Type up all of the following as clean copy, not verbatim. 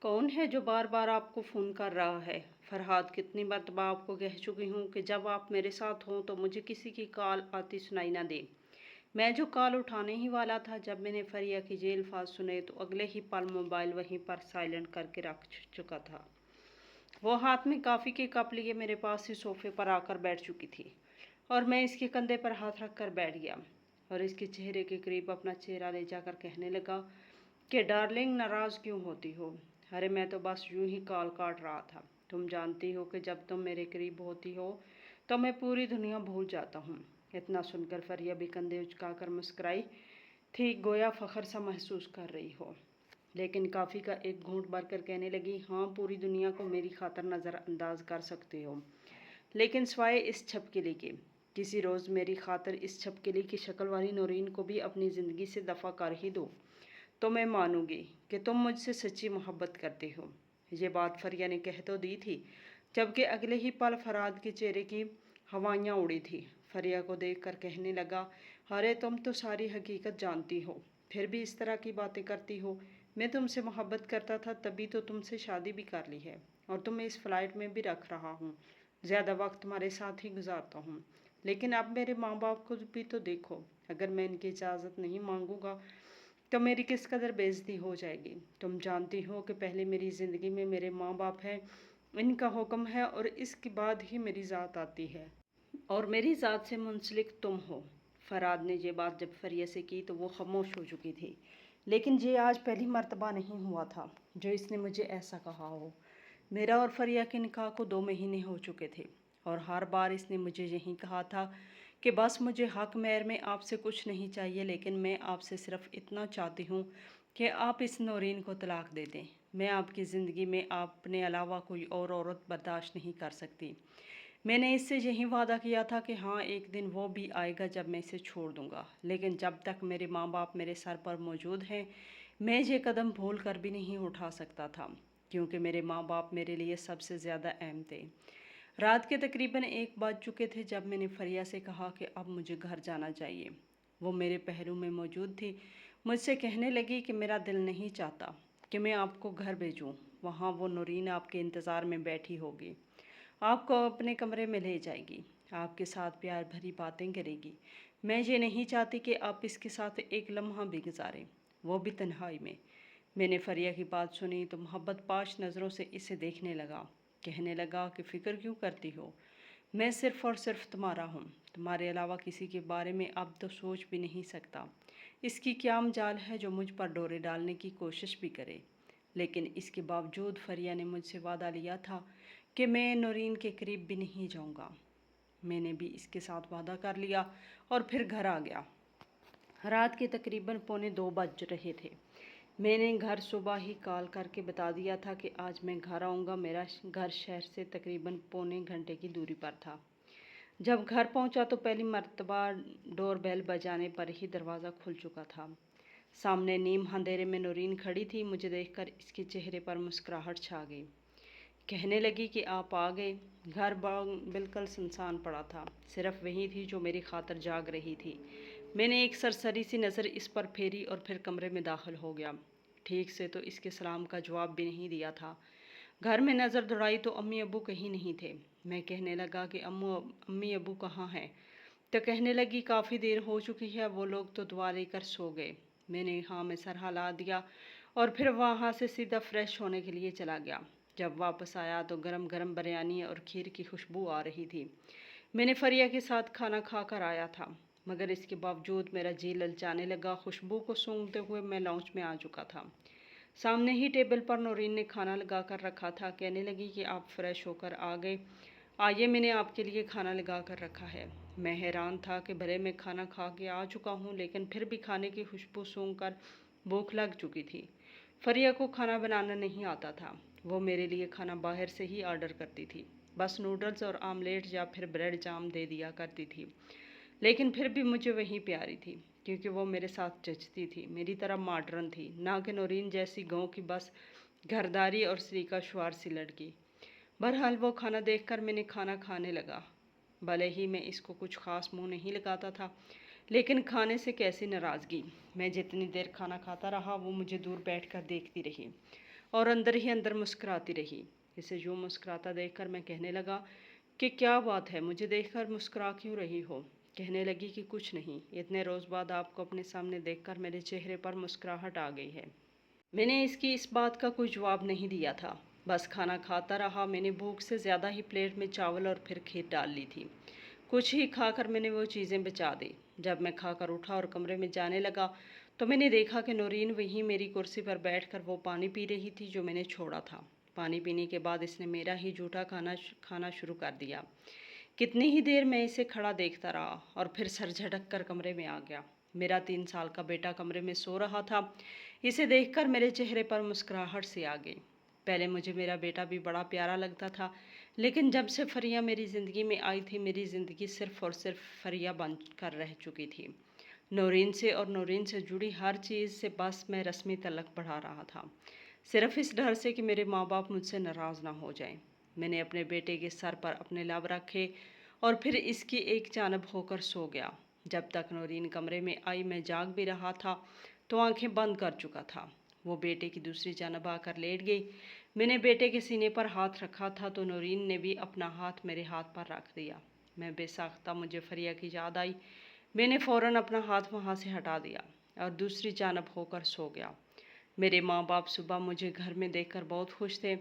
कौन है जो बार बार आपको फ़ोन कर रहा है? फरहाद, कितनी मर्तबा आपको कह चुकी हूँ कि जब आप मेरे साथ हों तो मुझे किसी की कॉल आती सुनाई ना दे। मैं जो कॉल उठाने ही वाला था, जब मैंने फरिया की ये अल्फाज सुने तो अगले ही पल मोबाइल वहीं पर साइलेंट करके रख चुका था। वो हाथ में कॉफ़ी के कप लिए मेरे पास ही सोफे पर आकर बैठ चुकी थी और मैं इसके कंधे पर हाथ रख कर बैठ गया और इसके चेहरे के करीब अपना चेहरा ले जाकर कहने लगा कि डार्लिंग, नाराज़ क्यों होती हो? अरे मैं तो बस यूं ही कॉल काट रहा था। तुम जानती हो कि जब तुम मेरे करीब होती हो तो मैं पूरी दुनिया भूल जाता हूँ। इतना सुनकर फरिया भी कंधे उचकाकर मुस्कुराई थी, गोया फ़ख्र सा महसूस कर रही हो। लेकिन कॉफ़ी का एक घूंट भरकर कहने लगी, हाँ, पूरी दुनिया को मेरी खातर नज़रअंदाज कर सकते हो, लेकिन सिवाय इस छपकली के। किसी रोज़ मेरी खातर इस छपकली की शक्ल वाली नौरीन को भी अपनी ज़िंदगी से दफ़ा कर ही दो तो मैं मानूंगी कि तुम मुझसे सच्ची मोहब्बत करते हो। ये बात फरिया ने कह तो दी थी, जबकि अगले ही पल फरहाद के चेहरे की हवाइयाँ उड़ी थी। फरिया को देखकर कहने लगा, अरे तुम तो सारी हकीकत जानती हो, फिर भी इस तरह की बातें करती हो। मैं तुमसे मोहब्बत करता था, तभी तो तुमसे शादी भी कर ली है और तुम्हें इस फ्लाइट में भी रख रहा हूँ। ज़्यादा वक्त तुम्हारे साथ ही गुजारता हूँ, लेकिन अब मेरे माँ बाप को भी तो देखो। अगर मैं इनकी इजाज़त नहीं मांगूंगा तो मेरी किस कदर बेइज्जती हो जाएगी। तुम जानती हो कि पहले मेरी ज़िंदगी में मेरे माँ बाप हैं, इनका हुक्म है और इसके बाद ही मेरी ज़ात आती है और मेरी ज़ात से मुंसलिक तुम हो। फरहाद ने ये बात जब फरिया से की तो वो खामोश हो चुकी थी, लेकिन ये आज पहली मर्तबा नहीं हुआ था जो इसने मुझे ऐसा कहा हो। मेरा और फरिया के निकाह को 2 महीने हो चुके थे और हर बार इसने मुझे यही कहा था कि बस मुझे हक मेहर में आपसे कुछ नहीं चाहिए, लेकिन मैं आपसे सिर्फ इतना चाहती हूँ कि आप इस नौरीन को तलाक दे दें। मैं आपकी ज़िंदगी में अपने अलावा कोई और औरत बर्दाश्त नहीं कर सकती। मैंने इससे यही वादा किया था कि हाँ, एक दिन वो भी आएगा जब मैं इसे छोड़ दूँगा, लेकिन जब तक मेरे माँ बाप मेरे सर पर मौजूद हैं, मैं ये कदम भूल कर भी नहीं उठा सकता था, क्योंकि मेरे माँ बाप मेरे लिए सबसे ज़्यादा अहम थे। रात के तकरीबन 1 बज चुके थे जब मैंने फरिया से कहा कि अब मुझे घर जाना चाहिए। वो मेरे पहलू में मौजूद थी। मुझसे कहने लगी कि मेरा दिल नहीं चाहता कि मैं आपको घर भेजूं। वहाँ वो नूरीन आपके इंतज़ार में बैठी होगी, आपको अपने कमरे में ले जाएगी, आपके साथ प्यार भरी बातें करेगी। मैं ये नहीं चाहती कि आप इसके साथ एक लम्हा भी गुजारें, वो भी तन्हाई में। मैंने फरिया की बात सुनी तो मोहब्बत पाश नज़रों से इसे देखने लगा। कहने लगा कि फ़िक्र क्यों करती हो? मैं सिर्फ़ और सिर्फ तुम्हारा हूँ, तुम्हारे अलावा किसी के बारे में अब तो सोच भी नहीं सकता। इसकी क्या मजाल है जो मुझ पर डोरे डालने की कोशिश भी करे। लेकिन इसके बावजूद फरिया ने मुझसे वादा लिया था कि मैं नूरीन के करीब भी नहीं जाऊँगा। मैंने भी इसके साथ वादा कर लिया और फिर घर आ गया। रात के तकरीबन पौने 2 बज रहे थे। मैंने घर सुबह ही कॉल करके बता दिया था कि आज मैं घर आऊँगा। मेरा घर शहर से तकरीबन पौने घंटे की दूरी पर था। जब घर पहुँचा तो पहली मर्तबा डोर बेल बजाने पर ही दरवाज़ा खुल चुका था। सामने नीम अंधेरे में नूरीन खड़ी थी। मुझे देखकर इसके चेहरे पर मुस्कुराहट छा गई। कहने लगी कि आप आ गए। घर बिल्कुल सुनसान पड़ा था, सिर्फ वही थी जो मेरी खातर जाग रही थी। मैंने एक सरसरी सी नज़र इस पर फेरी और फिर कमरे में दाखिल हो गया। ठीक से तो इसके सलाम का जवाब भी नहीं दिया था। घर में नज़र दौड़ाई तो अम्मी अबू कहीं नहीं थे। मैं कहने लगा कि अम्मी अबू कहाँ हैं? तो कहने लगी काफ़ी देर हो चुकी है, वो लोग तो दुआ लेकर सो गए। मैंने हाँ में सर हिला दिया और फिर वहाँ से सीधा फ्रेश होने के लिए चला गया। जब वापस आया तो गरम गरम बिरयानी और खीर की खुशबू आ रही थी। मैंने फरिया के साथ खाना खा कर आया था, मगर इसके बावजूद मेरा जी ललचाने लगा। खुशबू को सूंघते हुए मैं लाउंज में आ चुका था। सामने ही टेबल पर नूरीन ने खाना लगा कर रखा था। कहने लगी कि आप फ्रेश होकर आ गए, आइए मैंने आपके लिए खाना लगा कर रखा है। मैं हैरान था कि भले मैं खाना खा के आ चुका हूँ, लेकिन फिर भी खाने की खुशबू सूंघ कर भूख लग चुकी थी। फरिया को खाना बनाना नहीं आता था। वो मेरे लिए खाना बाहर से ही ऑर्डर करती थी, बस नूडल्स और आमलेट या फिर ब्रेड जाम दे दिया करती थी। लेकिन फिर भी मुझे वही प्यारी थी, क्योंकि वो मेरे साथ जचती थी, मेरी तरह मॉडर्न थी, ना कि नूरीन जैसी गाँव की बस घरदारी और सलीका शुआर सी लड़की। बहरहाल वो खाना देखकर मैंने खाना खाने लगा। भले ही मैं इसको कुछ ख़ास मुंह नहीं लगाता था, लेकिन खाने से कैसी नाराज़गी। मैं जितनी देर खाना खाता रहा वो मुझे दूर बैठकर देखती रही और अंदर ही अंदर मुस्कुराती रही। इसे यूँ मुस्कुराता देखकर मैं कहने लगा कि क्या बात है, मुझे देखकर मुस्कुरा क्यों रही हो? कहने लगी कि कुछ नहीं, इतने रोज़ बाद आपको अपने सामने देखकर मेरे चेहरे पर मुस्कुराहट आ गई है। मैंने इसकी इस बात का कोई जवाब नहीं दिया था, बस खाना खाता रहा। मैंने भूख से ज़्यादा ही प्लेट में चावल और फिर खीर डाल ली थी। कुछ ही खाकर मैंने वो चीज़ें बचा दी। जब मैं खाकर उठा और कमरे में जाने लगा तो मैंने देखा कि नौरीन वहीं मेरी कुर्सी पर बैठकर वो पानी पी रही थी जो मैंने छोड़ा था। पानी पीने के बाद इसने मेरा ही जूठा खाना शुरू कर दिया। कितनी ही देर मैं इसे खड़ा देखता रहा और फिर सर झटक कर कमरे में आ गया। मेरा 3 साल का बेटा कमरे में सो रहा था। इसे देखकर मेरे चेहरे पर मुस्कुराहट सी आ गई। पहले मुझे मेरा बेटा भी बड़ा प्यारा लगता था, लेकिन जब से फरिया मेरी ज़िंदगी में आई थी, मेरी ज़िंदगी सिर्फ़ और सिर्फ फरिया बन कर रह चुकी थी। नौरीन से और नौरीन से जुड़ी हर चीज़ से बस मैं रस्मी तलक बढ़ा रहा था, सिर्फ इस डर से कि मेरे माँ बाप मुझसे नाराज़ ना हो जाएं। मैंने अपने बेटे के सर पर अपने लब रखे और फिर इसकी एक जानब होकर सो गया। जब तक नौरीन कमरे में आई मैं जाग भी रहा था तो आंखें बंद कर चुका था। वो बेटे की दूसरी जानब आकर लेट गई। मैंने बेटे के सीने पर हाथ रखा था तो नौरीन ने भी अपना हाथ मेरे हाथ पर रख दिया। मैं बेसाख्ता मुझे फरिया की याद आई। मैंने फ़ौरन अपना हाथ वहाँ से हटा दिया और दूसरी जानब होकर सो गया। मेरे माँ बाप सुबह मुझे घर में देखकर बहुत खुश थे।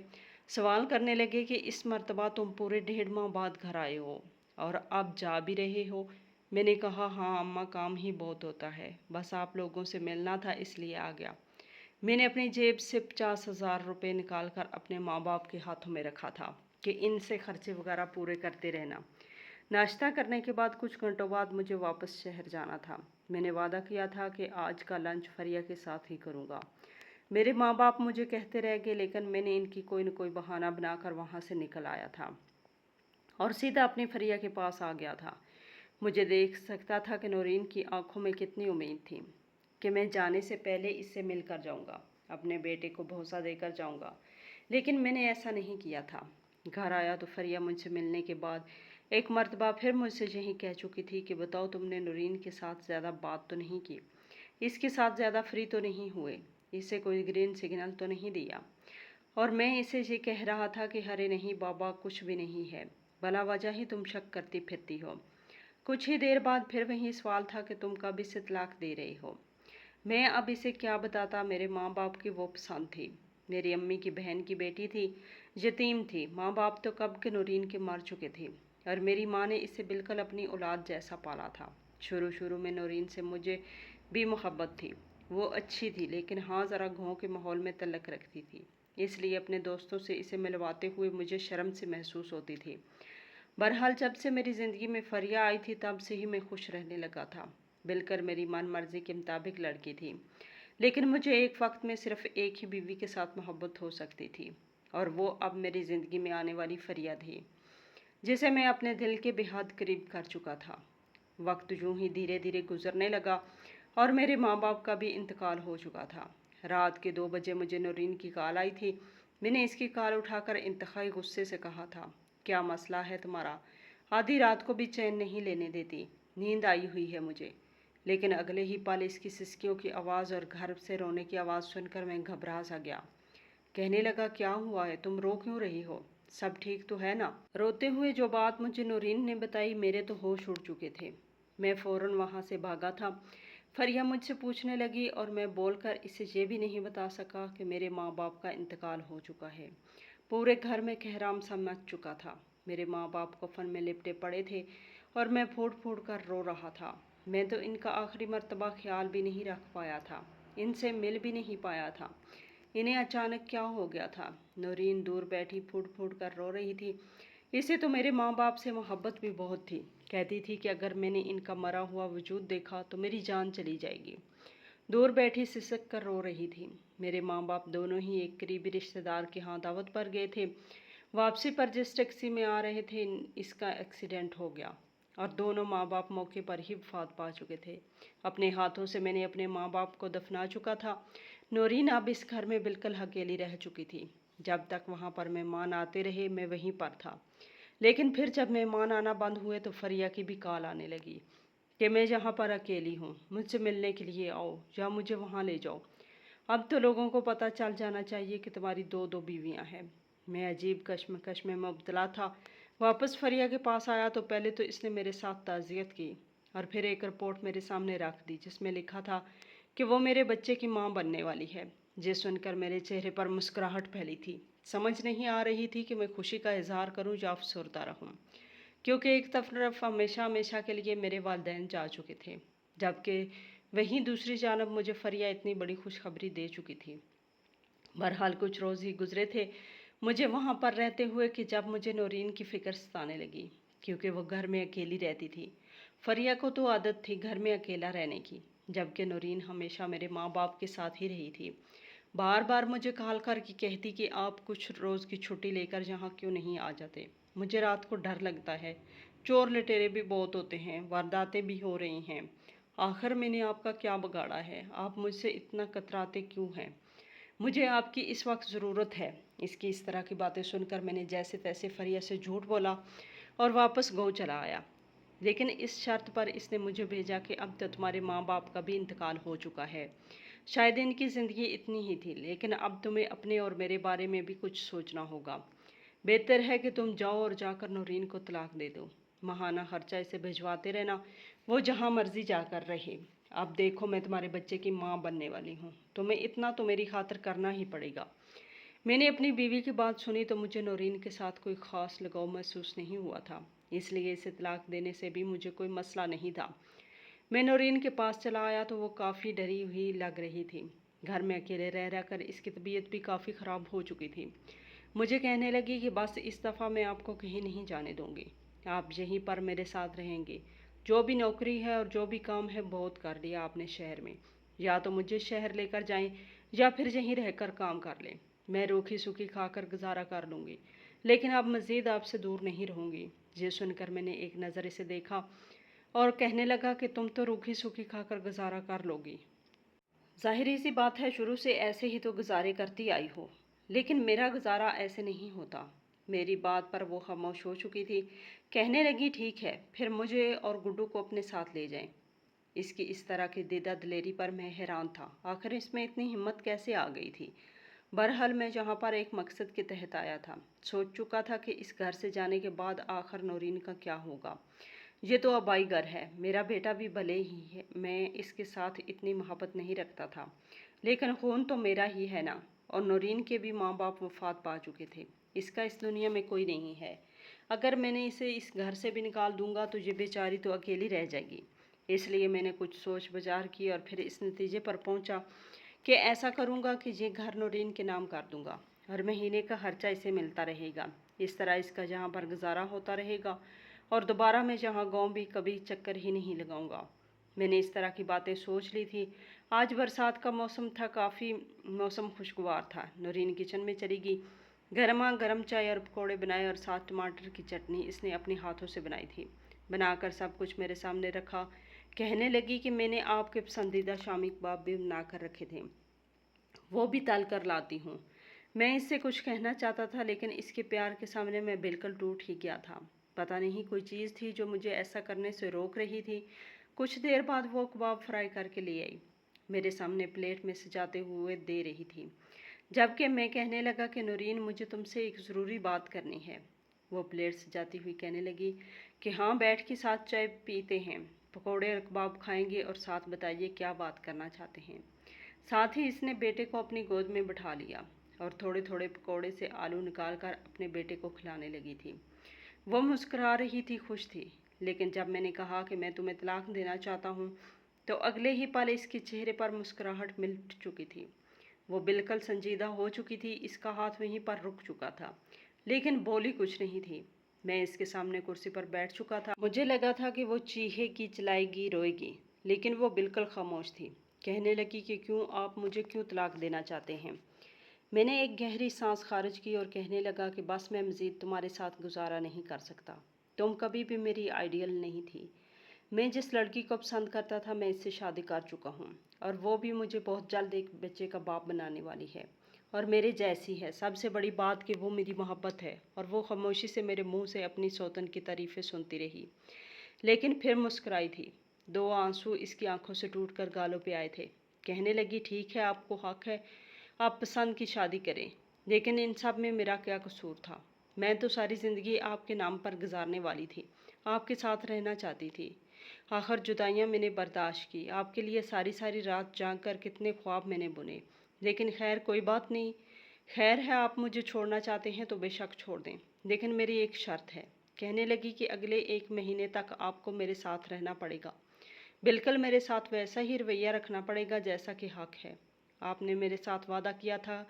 सवाल करने लगे कि इस मर्तबा तुम पूरे 1.5 माह बाद घर आए हो और अब जा भी रहे हो। मैंने कहा हाँ अम्मा, काम ही बहुत होता है, बस आप लोगों से मिलना था इसलिए आ गया। मैंने अपनी जेब से 50,000 रुपये निकाल कर अपने माँ बाप के हाथों में रखा था कि इनसे खर्चे वगैरह पूरे करते रहना। नाश्ता करने के बाद कुछ घंटों बाद मुझे वापस शहर जाना था। मैंने वादा किया था कि आज का लंच फरिया के साथ ही करूँगा। मेरे माँ बाप मुझे कहते रह गए, लेकिन मैंने इनकी कोई न कोई बहाना बनाकर वहाँ से निकल आया था और सीधा अपनी फरिया के पास आ गया था। मुझे देख सकता था कि नौरीन की आंखों में कितनी उम्मीद थी कि मैं जाने से पहले इससे मिलकर जाऊंगा, अपने बेटे को भरोसा देकर जाऊंगा, लेकिन मैंने ऐसा नहीं किया था। घर आया तो फरिया मुझसे मिलने के बाद एक मर्तबा फिर मुझसे यही कह चुकी थी कि बताओ तुमने नौरीन के साथ ज़्यादा बात तो नहीं की, इसके साथ ज़्यादा फ्री तो नहीं हुए, इसे कोई ग्रीन सिग्नल तो नहीं दिया। और मैं इसे ये कह रहा था कि अरे नहीं बाबा, कुछ भी नहीं है, भला वजह ही तुम शक करती फिरती हो। कुछ ही देर बाद फिर वही सवाल था कि तुम कब इसे तलाक दे रही हो। मैं अब इसे क्या बताता। मेरे माँ बाप की वो पसंद थी। मेरी अम्मी की बहन की बेटी थी, यतीम थी। माँ बाप तो कब के नौरीन के मर चुके थे और मेरी माँ ने इसे बिल्कुल अपनी औलाद जैसा पाला था। शुरू शुरू में नौरीन से मुझे भी मोहब्बत थी। वो अच्छी थी, लेकिन हाँ ज़रा गाँव के माहौल में तलक रखती थी, इसलिए अपने दोस्तों से इसे मिलवाते हुए मुझे शर्म से महसूस होती थी। बहरहाल जब से मेरी ज़िंदगी में फरिया आई थी तब से ही मैं खुश रहने लगा था। बिल्कुल मेरी मन मर्जी के मुताबिक लड़की थी, लेकिन मुझे एक वक्त में सिर्फ एक ही बीवी के साथ मोहब्बत हो सकती थी और वो अब मेरी ज़िंदगी में आने वाली फरिया थी, जिसे मैं अपने दिल के बेहद करीब कर चुका था। वक्त यूं ही धीरे धीरे गुजरने लगा और मेरे माँ बाप का भी इंतकाल हो चुका था। रात के 2 बजे मुझे नौरीन की कॉल आई थी। मैंने इसकी कॉल उठाकर इंतहाई गुस्से से कहा था, क्या मसला है तुम्हारा? आधी रात को भी चैन नहीं लेने देती, नींद आई हुई है मुझे। लेकिन अगले ही पल इसकी सिसकियों की आवाज़ और घर से रोने की आवाज़ सुनकर मैं घबरा सा गया। कहने लगा, क्या हुआ है, तुम रो क्यों रही हो, सब ठीक तो है ना? रोते हुए जो बात मुझे नौरीन ने बताई, मेरे तो होश उड़ चुके थे। मैं फ़ौरन वहाँ से भागा था। फरिया मुझसे पूछने लगी और मैं बोलकर इसे ये भी नहीं बता सका कि मेरे माँ बाप का इंतकाल हो चुका है। पूरे घर में कहराम सा मच चुका था। मेरे माँ बाप कफन में लिपटे पड़े थे और मैं फूट फूट कर रो रहा था। मैं तो इनका आखिरी मर्तबा ख्याल भी नहीं रख पाया था, इनसे मिल भी नहीं पाया था। इन्हें अचानक क्या हो गया था? नौरीन दूर बैठी फूट फूट कर रो रही थी। इसे तो मेरे माँ बाप से मोहब्बत भी बहुत थी। कहती थी कि अगर मैंने इनका मरा हुआ वजूद देखा तो मेरी जान चली जाएगी। दूर बैठी सिसक कर रो रही थी। मेरे माँ बाप दोनों ही एक करीबी रिश्तेदार के यहाँ दावत पर गए थे। वापसी पर जिस टैक्सी में आ रहे थे, इसका एक्सीडेंट हो गया और दोनों माँ बाप मौके पर ही वफात पा चुके थे। अपने हाथों से मैंने अपने माँ बाप को दफना चुका था। नौरीन अब इस घर में बिल्कुल अकेली रह चुकी थी। जब तक वहाँ पर मेहमान आते रहे मैं वहीं पर था, लेकिन फिर जब मेहमान आना बंद हुए तो फरिया की भी कॉल आने लगी कि मैं यहाँ पर अकेली हूँ, मुझसे मिलने के लिए आओ या मुझे वहाँ ले जाओ। अब तो लोगों को पता चल जाना चाहिए कि तुम्हारी दो दो बीवियां हैं। मैं अजीब कश्मकश में मुब्तला था। वापस फरिया के पास आया तो पहले तो इसने मेरे साथ ताज़ियत की और फिर एक रिपोर्ट मेरे सामने रख दी जिसमें लिखा था कि वो मेरे बच्चे की माँ बनने वाली है। ये सुनकर मेरे चेहरे पर मुस्कुराहट फैली थी। समझ नहीं आ रही थी कि मैं खुशी का इजहार करूं या अफसरदा रहूं, क्योंकि एक तरफ हमेशा हमेशा के लिए मेरे वालिदैन जा चुके थे, जबकि वहीं दूसरी जानब मुझे फरिया इतनी बड़ी खुशखबरी दे चुकी थी। बहरहाल कुछ रोज़ ही गुजरे थे मुझे वहाँ पर रहते हुए कि जब मुझे नौरीन की फ़िक्र सताने लगी, क्योंकि वो घर में अकेली रहती थी। फरिया को तो आदत थी घर में अकेला रहने की, जबकि नौरीन हमेशा मेरे माँ बाप के साथ ही रही थी। बार बार मुझे कॉल करके कहती कि आप कुछ रोज़ की छुट्टी लेकर यहाँ क्यों नहीं आ जाते। मुझे रात को डर लगता है, चोर लटेरे भी बहुत होते हैं, वारदातें भी हो रही हैं। आखिर मैंने आपका क्या बिगाड़ा है? आप मुझसे इतना कतराते क्यों हैं? मुझे आपकी इस वक्त ज़रूरत है। इसकी इस तरह की बातें सुनकर मैंने जैसे तैसे फरिया से झूठ बोला और वापस गाँव चला आया। लेकिन इस शर्त पर इसने मुझे भेजा कि अब तो तुम्हारे माँ बाप का भी इंतकाल हो चुका है। शायद इनकी ज़िंदगी इतनी ही थी, लेकिन अब तुम्हें अपने और मेरे बारे में भी कुछ सोचना होगा। बेहतर है कि तुम जाओ और जाकर नौरीन को तलाक दे दो। महाना खर्चा इसे भिजवाते रहना, वो जहाँ मर्जी जाकर रहे। अब देखो मैं तुम्हारे बच्चे की माँ बनने वाली हूँ, तुम्हें इतना तो मेरी खातिर करना ही पड़ेगा। मैंने अपनी बीवी की बात सुनी तो मुझे नौरीन के साथ कोई ख़ास लगाव महसूस नहीं हुआ था, इसलिए इसे तलाक देने से भी मुझे कोई मसला नहीं था। मैं नौरीन के पास चला आया तो वो काफ़ी डरी हुई लग रही थी। घर में अकेले रह रह कर इसकी तबीयत भी काफ़ी ख़राब हो चुकी थी। मुझे कहने लगी कि बस इस दफ़ा मैं आपको कहीं नहीं जाने दूंगी, आप यहीं पर मेरे साथ रहेंगे। जो भी नौकरी है और जो भी काम है बहुत कर लिया आपने शहर में, या तो मुझे शहर लेकर जाएं या फिर यहीं रहकर काम कर लें। मैं रूखी सूखी खाकर गुजारा कर लूँगी, लेकिन अब मज़ीद आपसे दूर नहीं रहूँगी। ये सुनकर मैंने एक नज़र इसे देखा और कहने लगा कि तुम तो रूखी सूखी खाकर गुजारा कर लोगी। ज़ाहिर सी बात है, शुरू से ऐसे ही तो गुजारे करती आई हो, लेकिन मेरा गुजारा ऐसे नहीं होता। मेरी बात पर वो खामोश हो चुकी थी। कहने लगी ठीक है, फिर मुझे और गुड्डू को अपने साथ ले जाएं। इसकी इस तरह की दीदा दिलेरी पर मैं हैरान था। आखिर इसमें इतनी हिम्मत कैसे आ गई थी? बहरहाल मैं जहाँ पर एक मकसद के तहत आया था, सोच चुका था कि इस घर से जाने के बाद आखिर नौरीन का क्या होगा। ये तो आबाई घर है, मेरा बेटा भी भले ही है, मैं इसके साथ इतनी मोहब्बत नहीं रखता था, लेकिन खून तो मेरा ही है ना। और नौरीन के भी माँ बाप वफात पा चुके थे, इसका इस दुनिया में कोई नहीं है। अगर मैंने इसे इस घर से भी निकाल दूंगा तो ये बेचारी तो अकेली रह जाएगी। इसलिए मैंने कुछ सोच विचार की और फिर इस नतीजे पर पहुंचा कि ऐसा करूंगा कि ये घर नौरीन के नाम कर दूंगा और महीने का खर्चा इसे मिलता रहेगा। इस तरह इसका जहाँ पर गुजारा होता रहेगा और दोबारा मैं जहाँ गाँव भी कभी चक्कर ही नहीं लगाऊंगा। मैंने इस तरह की बातें सोच ली थी। आज बरसात का मौसम था, काफ़ी मौसम खुशगवार था। नौरीन किचन में चली गई। गर्मा गर्म चाय और पकौड़े बनाए और साथ टमाटर की चटनी इसने अपने हाथों से बनाई थी। बनाकर सब कुछ मेरे सामने रखा। कहने लगी कि मैंने आपके पसंदीदा शामी कबाब भी बना कर रखे थे, वो भी तल कर लाती हूँ। मैं इससे कुछ कहना चाहता था, लेकिन इसके प्यार के सामने मैं बिल्कुल टूट ही गया था। पता नहीं कोई चीज़ थी जो मुझे ऐसा करने से रोक रही थी। कुछ देर बाद वो कबाब फ्राई करके ले आई, मेरे सामने प्लेट में सजाते हुए दे रही थी, जबकि मैं कहने लगा कि नौरीन मुझे तुमसे एक ज़रूरी बात करनी है। वो प्लेट सजाती हुई कहने लगी कि हाँ, बैठ के साथ चाय पीते हैं, पकौड़े और कबाब खाएंगे और साथ बताइए क्या बात करना चाहते हैं। साथ ही इसने बेटे को अपनी गोद में बिठा लिया और थोड़े थोड़े पकौड़े से आलू निकालकर अपने बेटे को खिलाने लगी थी। वो मुस्कुरा रही थी, खुश थी। लेकिन जब मैंने कहा कि मैं तुम्हें तलाक देना चाहता हूँ, तो अगले ही पल इसके चेहरे पर मुस्कुराहट मिट चुकी थी। वो बिल्कुल संजीदा हो चुकी थी, इसका हाथ वहीं पर रुक चुका था, लेकिन बोली कुछ नहीं थी। मैं इसके सामने कुर्सी पर बैठ चुका था। मुझे लगा था कि वो चीखेगी, चिल्लाएगी, रोएगी, लेकिन वो बिल्कुल खामोश थी। कहने लगी कि क्यों, आप मुझे क्यों तलाक देना चाहते हैं? मैंने एक गहरी सांस खारिज की और कहने लगा कि बस मैं मज़ीद तुम्हारे साथ गुजारा नहीं कर सकता। तुम कभी भी मेरी आइडियल नहीं थी। मैं जिस लड़की को पसंद करता था, मैं इससे शादी कर चुका हूँ और वो भी मुझे बहुत जल्द एक बच्चे का बाप बनाने वाली है और मेरे जैसी है। सबसे बड़ी बात कि वो मेरी मोहब्बत है। और वो खामोशी से मेरे मुंह से अपनी सौतन की तारीफ़ें सुनती रही, लेकिन फिर मुस्कुराई थी। दो आंसू इसकी आंखों से टूटकर गालों पे आए थे। कहने लगी, ठीक है, आपको हक है, आप पसंद की शादी करें, लेकिन इन सब में मेरा क्या कसूर था? मैं तो सारी ज़िंदगी आपके नाम पर गुजारने वाली थी, आपके साथ रहना चाहती थी। आखिर जुदाइयाँ मैंने बर्दाश्त की, आपके लिए सारी सारी रात जाग कर कितने ख्वाब मैंने बुने, लेकिन खैर कोई बात नहीं। खैर है, आप मुझे छोड़ना चाहते हैं तो बेशक छोड़ दें, लेकिन मेरी एक शर्त है। कहने लगी कि अगले 1 महीने तक आपको मेरे साथ रहना पड़ेगा, बिल्कुल मेरे साथ वैसा ही रवैया रखना पड़ेगा जैसा कि हक है। आपने मेरे साथ वादा किया था।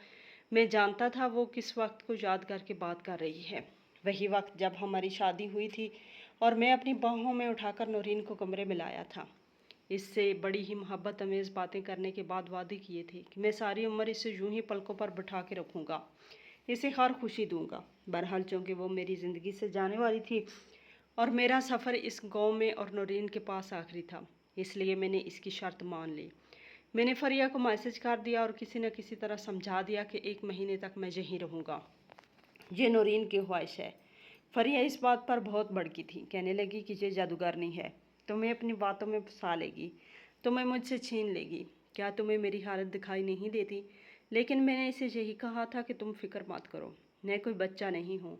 मैं जानता था वो किस वक्त को याद करके बात कर रही है। वही वक्त जब हमारी शादी हुई थी और मैं अपनी बाहों में उठाकर नौरीन को कमरे में लाया था। इससे बड़ी ही मोहब्बत अमेज़ बातें करने के बाद वादे किए थे कि मैं सारी उम्र इसे यूं ही पलकों पर बिठा के रखूँगा, इसे हर खुशी दूंगा। बहरहाल चूँकि वो मेरी ज़िंदगी से जाने वाली थी और मेरा सफ़र इस गांव में और नौरीन के पास आखिरी था, इसलिए मैंने इसकी शर्त मान ली। मैंने फरिया को मैसेज कर दिया और किसी न किसी तरह समझा दिया कि 1 महीने तक मैं यहीं रहूँगा। ये नौरीन की ख्वाहिश है। फरिया इस बात पर बहुत भड़की थी। कहने लगी कि ये जादूगरनी है, तुम्हें अपनी बातों में फंसा लेगी, तुम्हें मुझसे छीन लेगी। क्या तुम्हें मेरी हालत दिखाई नहीं देती? लेकिन मैंने इसे यही कहा था कि तुम फिक्र मत करो, मैं कोई बच्चा नहीं हूँ।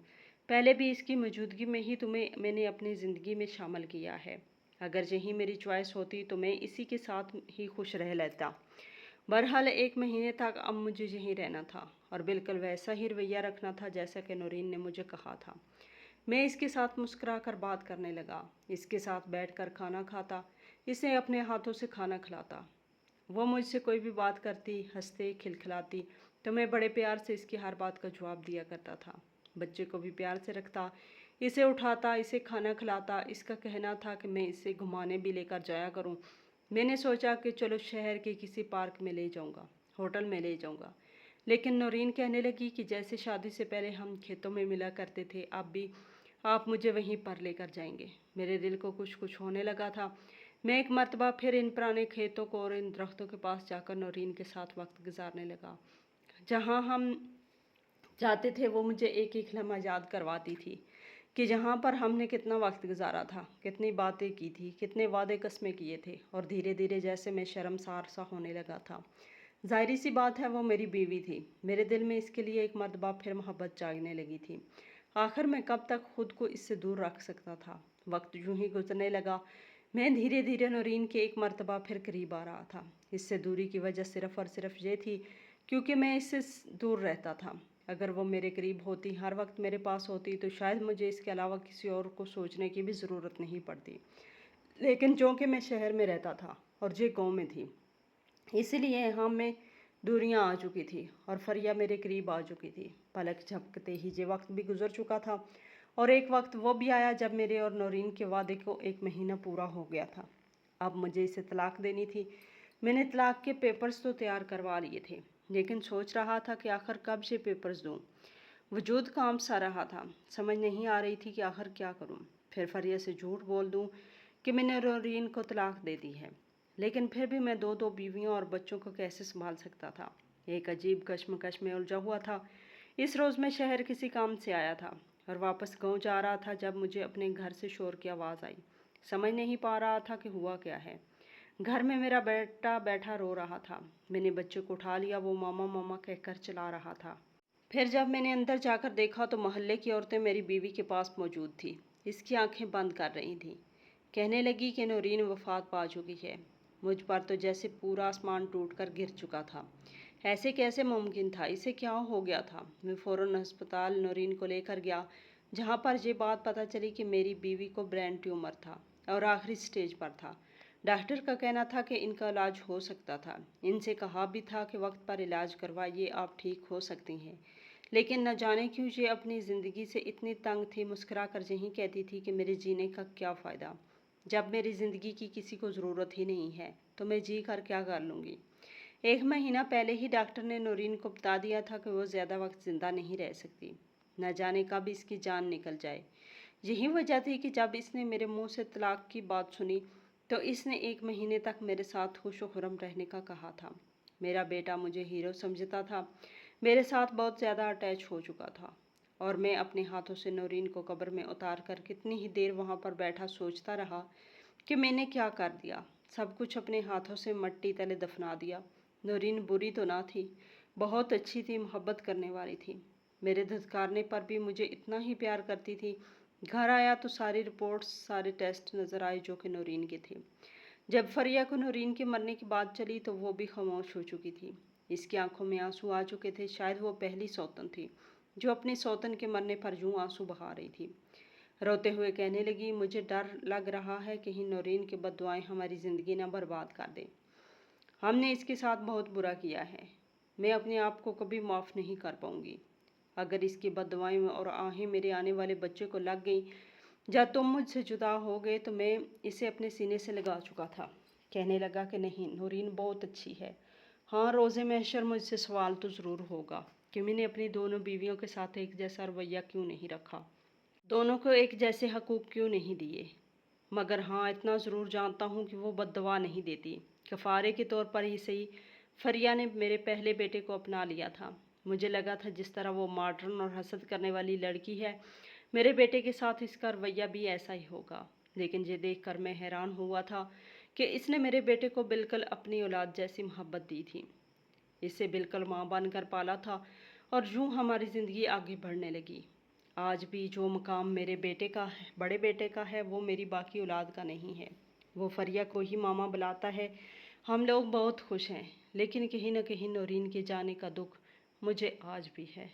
पहले भी इसकी मौजूदगी में ही तुम्हें मैंने अपनी ज़िंदगी में शामिल किया है। अगर यही मेरी चॉइस होती तो मैं इसी के साथ ही खुश रह लेता। बहरहाल 1 महीने तक अब मुझे यहीं रहना था और बिल्कुल वैसा ही रवैया रखना था जैसा कि नौरीन ने मुझे कहा था। मैं इसके साथ मुस्कुरा कर बात करने लगा, इसके साथ बैठकर खाना खाता, इसे अपने हाथों से खाना खिलाता। वो मुझसे कोई भी बात करती, हंसते खिलखिलाती तो मैं बड़े प्यार से इसकी हर बात का जवाब दिया करता था। बच्चे को भी प्यार से रखता, इसे उठाता, इसे खाना खिलाता। इसका कहना था कि मैं इसे घुमाने भी लेकर जाया करूं। मैंने सोचा कि चलो शहर के किसी पार्क में ले जाऊंगा, होटल में ले जाऊंगा, लेकिन नौरीन कहने लगी कि जैसे शादी से पहले हम खेतों में मिला करते थे, अब भी आप मुझे वहीं पर लेकर जाएंगे। मेरे दिल को कुछ कुछ होने लगा था। मैं एक मर्तबा फिर इन पुराने खेतों को और इन दरख्तों के पास जाकर नौरीन के साथ वक्त गुजारने लगा। जहाँ हम जाते थे वो मुझे एक एक लम्हा याद करवाती थी कि जहाँ पर हमने कितना वक्त गुजारा था, कितनी बातें की थी, कितने वादे कस्में किए थे। और धीरे धीरे जैसे मैं शर्मसार सा होने लगा था। जाहिर सी बात है वो मेरी बीवी थी। मेरे दिल में इसके लिए एक मर्तबा फिर मोहब्बत जागने लगी थी। आखिर मैं कब तक खुद को इससे दूर रख सकता था? वक्त यूं ही गुजरने लगा। मैं धीरे धीरे नौरीन के एक मर्तबा फिर करीब आ रहा था। इससे दूरी की वजह सिर्फ़ और सिर्फ ये थी क्योंकि मैं इससे दूर रहता था। अगर वो मेरे करीब होती, हर वक्त मेरे पास होती, तो शायद मुझे इसके अलावा किसी और को सोचने की भी ज़रूरत नहीं पड़ती। लेकिन चूँकि मैं शहर में रहता था और ये गाँव में थी, इसलिए यहाँ में दूरियां आ चुकी थी और फरिया मेरे करीब आ चुकी थी। पलक झपकते ही ये वक्त भी गुजर चुका था और एक वक्त वो भी आया जब मेरे और नौरीन के वादे को 1 महीना पूरा हो गया था। अब मुझे इसे तलाक देनी थी। मैंने तलाक के पेपर्स तो तैयार करवा लिए थे, लेकिन सोच रहा था कि आखिर कब से पेपर्स दूँ। वजूद काम सा रहा था, समझ नहीं आ रही थी कि आखिर क्या करूँ। फिर फरिया से झूठ बोल दूँ कि मैंने नौरीन को तलाक दे दी है, लेकिन फिर भी मैं दो दो बीवियों और बच्चों को कैसे संभाल सकता था। एक अजीब कश्मकश में उलझा हुआ था। इस रोज़ मैं शहर किसी काम से आया था और वापस गांव जा रहा था जब मुझे अपने घर से शोर की आवाज़ आई। समझ नहीं पा रहा था कि हुआ क्या है। घर में मेरा बेटा बैठा रो रहा था। मैंने बच्चे को उठा लिया, वो मामा मामा कहकर चला रहा था। फिर जब मैंने अंदर जाकर देखा तो मोहल्ले की औरतें मेरी बीवी के पास मौजूद थी। इसकी आंखें बंद कर रही थीं। कहने लगी कि नौरीन वफात पा चुकी है। मुझ पर तो जैसे पूरा आसमान टूटकर गिर चुका था। ऐसे कैसे मुमकिन था? इसे क्या हो गया था? मैं फ़ौरन अस्पताल नौरीन को लेकर गया, जहाँ पर ये बात पता चली कि मेरी बीवी को ब्रेन ट्यूमर था और आखिरी स्टेज पर था। डॉक्टर का कहना था कि इनका इलाज हो सकता था। इनसे कहा भी था कि वक्त पर इलाज करवाइए, आप ठीक हो सकती हैं। लेकिन न जाने क्यों ये अपनी ज़िंदगी से इतनी तंग थी, मुस्कुरा कर यही कहती थी कि मेरे जीने का क्या फ़ायदा, जब मेरी ज़िंदगी की किसी को ज़रूरत ही नहीं है तो मैं जी कर क्या कर लूँगी। 1 महीना पहले ही डॉक्टर ने नौरीन को बता दिया था कि वो ज़्यादा वक्त ज़िंदा नहीं रह सकती, न जाने कब इसकी जान निकल जाए। यही वजह थी कि जब इसने मेरे मुंह से तलाक की बात सुनी तो इसने 1 महीने तक मेरे साथ खुश खुरम रहने का कहा था। मेरा बेटा मुझे हीरो समझता था, मेरे साथ बहुत ज़्यादा अटैच हो चुका था और मैं अपने हाथों से नौरीन को कब्र में उतार कर कितनी ही देर वहाँ पर बैठा सोचता रहा कि मैंने क्या कर दिया। सब कुछ अपने हाथों से मट्टी तले दफना दिया। नौरीन बुरी तो ना थी, बहुत अच्छी थी, मोहब्बत करने वाली थी। मेरे धुतकारने पर भी मुझे इतना ही प्यार करती थी। घर आया तो सारी रिपोर्ट्स, सारे टेस्ट नज़र आए जो कि नौरीन के थे। जब फरिया को नौरीन के मरने की बात चली तो वो भी खामोश हो चुकी थी। इसकी आंखों में आंसू आ चुके थे। शायद वो पहली सौतन थी जो अपनी सौतन के मरने पर यूं आंसू बहा रही थी। रोते हुए कहने लगी, मुझे डर लग रहा है कहीं नौरीन की बद्दुआएं हमारी ज़िंदगी ना बर्बाद कर दे। हमने इसके साथ बहुत बुरा किया है। मैं अपने आप को कभी माफ़ नहीं कर पाऊंगी। अगर इसकी बद्दुआएं और आहें मेरे आने वाले बच्चे को लग गई या तुम मुझसे जुदा हो गए तो मैं इसे अपने सीने से लगा चुका था। कहने लगा कि नहीं, नौरीन बहुत अच्छी है। हाँ, रोज़े महशर मुझसे सवाल तो ज़रूर होगा कि मैंने अपनी दोनों बीवियों के साथ एक जैसा रवैया क्यों नहीं रखा, दोनों को एक जैसे हकूक़ क्यों नहीं दिए। मगर हाँ, इतना ज़रूर जानता हूँ कि वो बद्दुआ नहीं देती। कफ़ारे के तौर पर ही सही, फरिया ने मेरे पहले बेटे को अपना लिया था। मुझे लगा था जिस तरह वो मॉडर्न और हसद करने वाली लड़की है, मेरे बेटे के साथ इसका रवैया भी ऐसा ही होगा। लेकिन ये देखकर मैं हैरान हुआ था कि इसने मेरे बेटे को बिल्कुल अपनी औलाद जैसी मोहब्बत दी थी। इसे बिल्कुल माँ बनकर पाला था और यूं हमारी ज़िंदगी आगे बढ़ने लगी। आज भी जो मकाम मेरे बेटे का है, बड़े बेटे का है, वो मेरी बाकी औलाद का नहीं है। वो फरिया को ही मामा बुलाता है। हम लोग बहुत खुश हैं, लेकिन कहीं न कहीं नौरीन के जाने का दुख मुझे आज भी है।